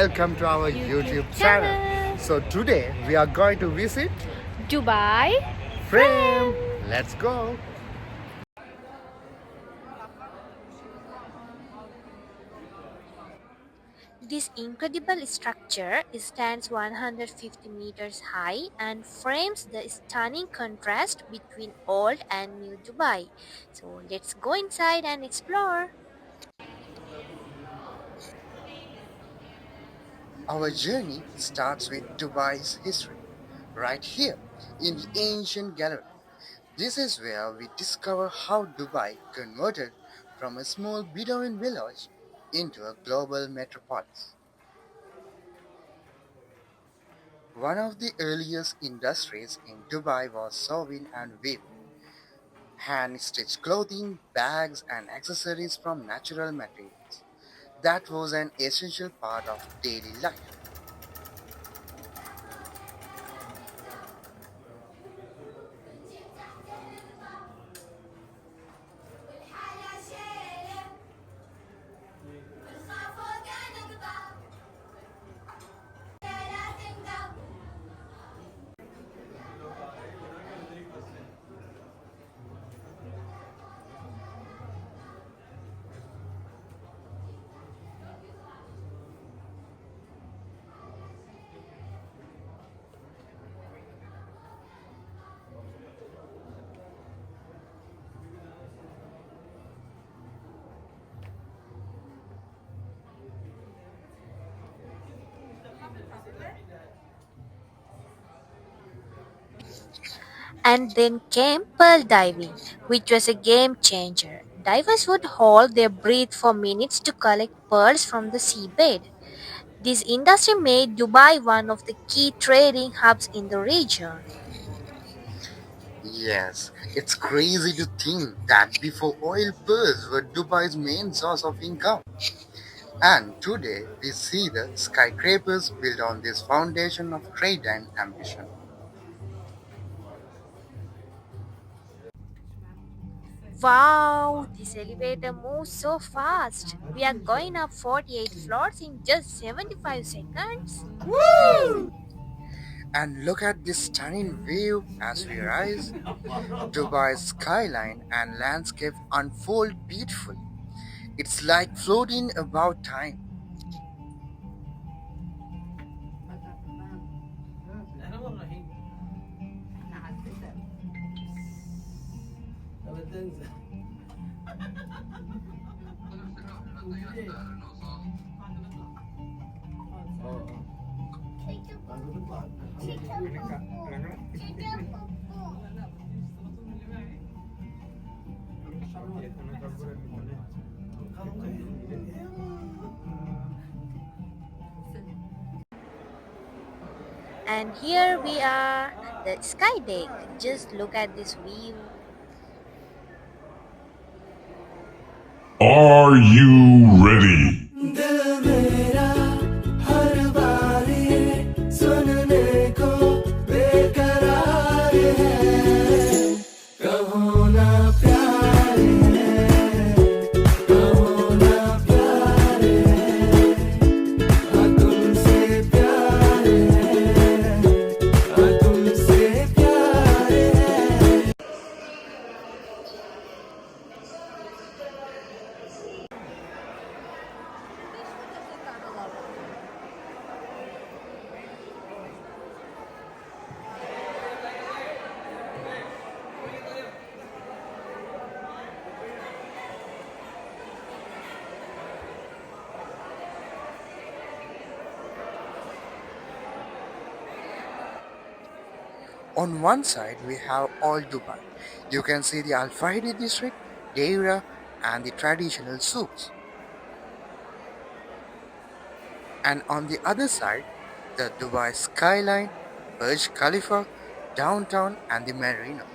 welcome to our YouTube YouTube channel. channel. So today we are going to visit Dubai. Frame. Let's go. This incredible structure stands 150 meters high and frames the stunning contrast between old and new Dubai. So let's go inside and explore. Our journey starts with Dubai's history, right here in the ancient gallery. This is where we discover how Dubai converted from a small Bedouin village into a global metropolis. One of the earliest industries in Dubai was sewing and weaving, hand-stitched clothing, bags, and accessories from natural materials. That was an essential part of daily life. And then came pearl diving, which was a game changer. Divers would hold their breath for minutes to collect pearls from the seabed. This industry made Dubai one of the key trading hubs in the region. Yes, it's crazy to think that before oil pearls were Dubai's main source of income. And today we see the skyscrapers built on this foundation of trade and ambition. Wow, this elevator moves so fast. We are going up 48 floors in just 75 seconds. And look at this stunning view as we rise. Dubai's skyline and landscape unfold beautifully. It's like floating above time. And here we are, the sky deck. Just look at this view. Are you ready? दिल मेरा हर बार ये सुनने को बेकरार है कहो ना प्यार है कहो ना प्यार है हाँ तुमसे प्यार है हाँ तुमसे प्यार है On one side, we have Old Dubai. You can see the Al Fahidi district, Deira, and the traditional souks. And on the other side, the Dubai skyline, Burj Khalifa, downtown, and the marina.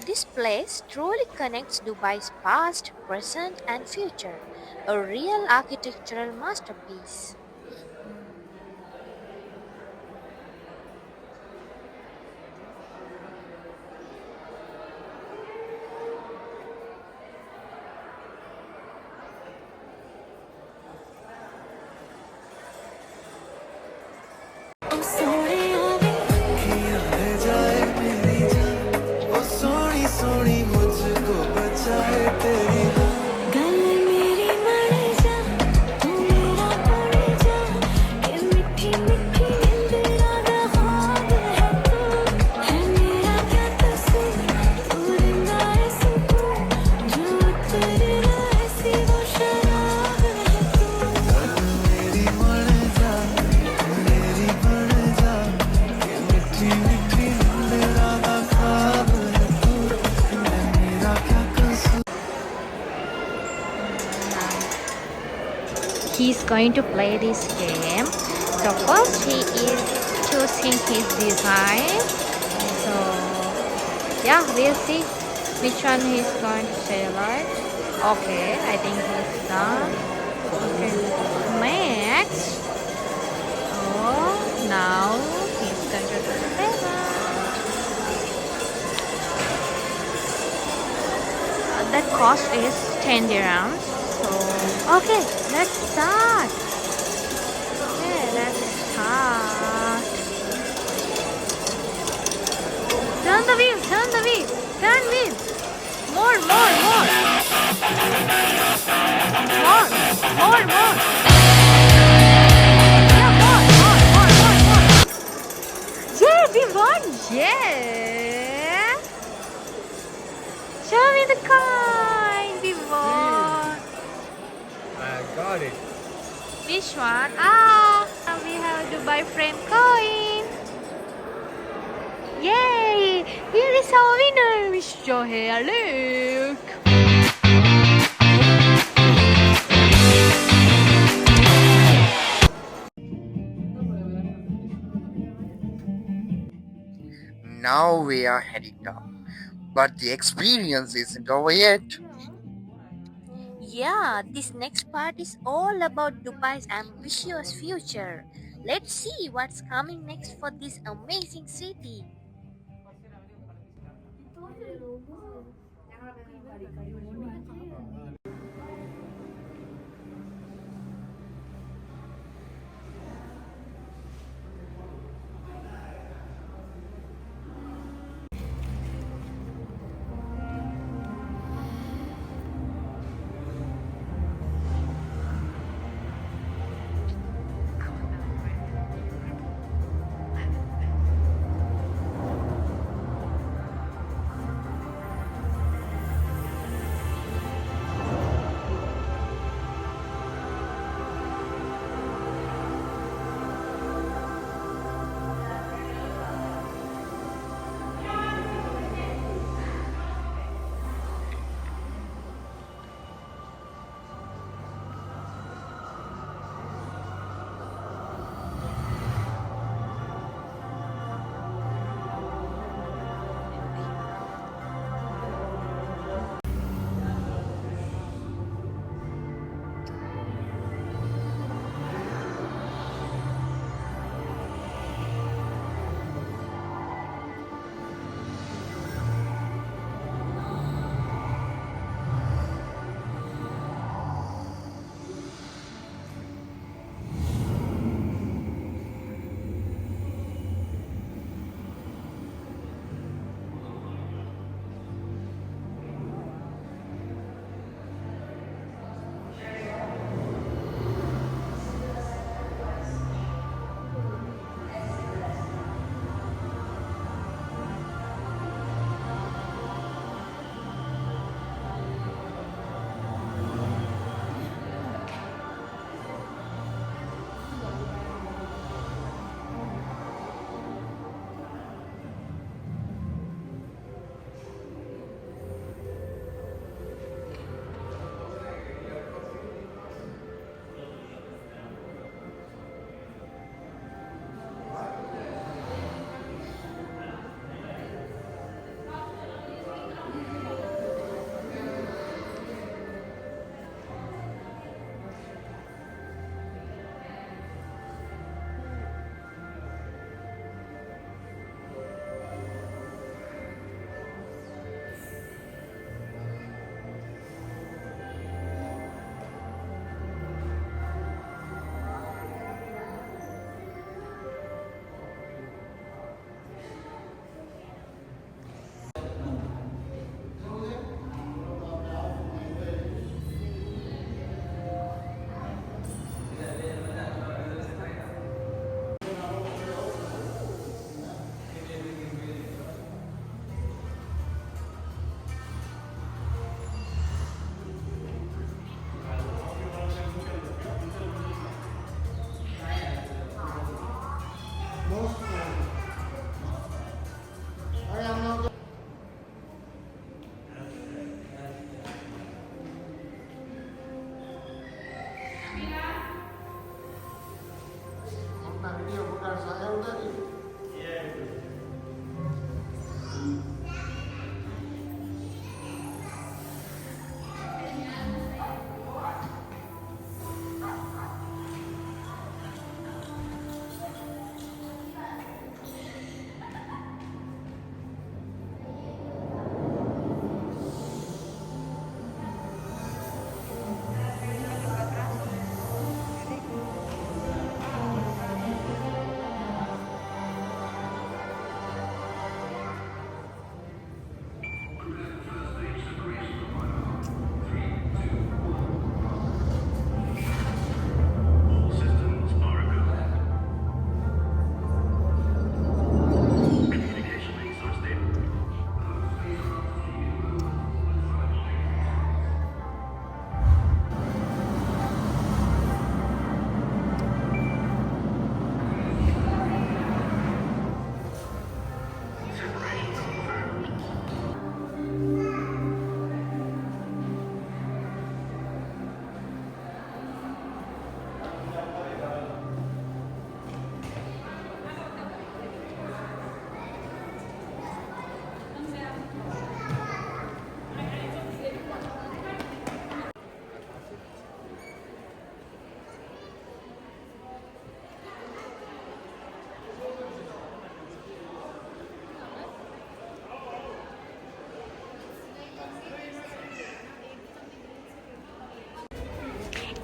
This place truly connects Dubai's past, present, and future, a real architectural masterpiece. अखियां ले जाए मेरी जान ओ सोनी सोनी मुझको बचाए तेरी गल मेरी मर जा तू मेरा बन जा ये मिठी मिठी निंदिया दा ख्वाब है तू है मेरा क्या कसूर तू रिंदा है सुकून जो तेरे ऐसी वो शराब है तू मेरी मर जा मेरी बन जा ये मिठी मिठी निंदिया दा ख्वाब है तू है मेरा क्या कसूर He's going to play this game. So first he is choosing his design. So yeah, we'll see which one he's going to select. Okay, I think he's done. Okay, next. Oh, now he's going to do the payment. That cost is 10 dirhams. So okay, let's start. Okay, let's start. Turn the wheel, turn the wheel, turn wheel. More, more, more. More, more, more. Yeah, more. Yeah, we won. Yeah. Show me the coin. We won. I got it. Which one? Ah, we have Dubai frame coin. Yay! Here is our winner, Mr. Hair. Look. Now we are heading down. But the experience isn't over yet. Yeah, this next part is all about Dubai's ambitious future. Let's see what's coming next for this amazing city.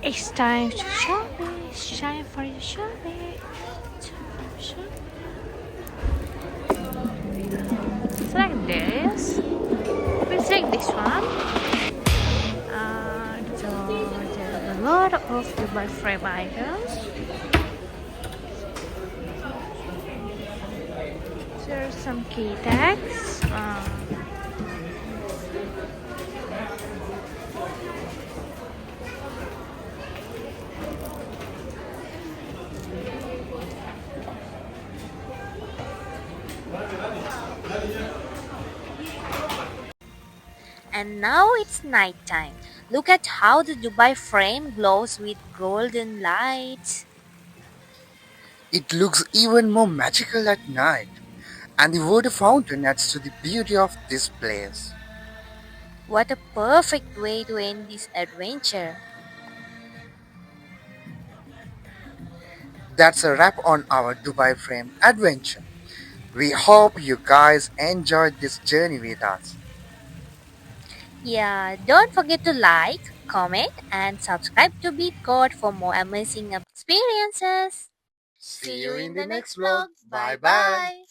It's time to shopping. It's time for you shopping. Time for shopping. Select this. We'll take this one. So there's a lot of Dubai frame items. There's some key tags. And now it's night time. Look at how the Dubai frame glows with golden lights. It looks even more magical at night, and the water fountain adds to the beauty of this place. What a perfect way to end this adventure. That's a wrap on our Dubai frame adventure. We hope you guys enjoyed this journey with us. Yeah, don't forget to like, comment, and subscribe to BeatCode for more amazing experiences. See See you you in in the the next next vlog. vlog. Bye Bye bye. bye.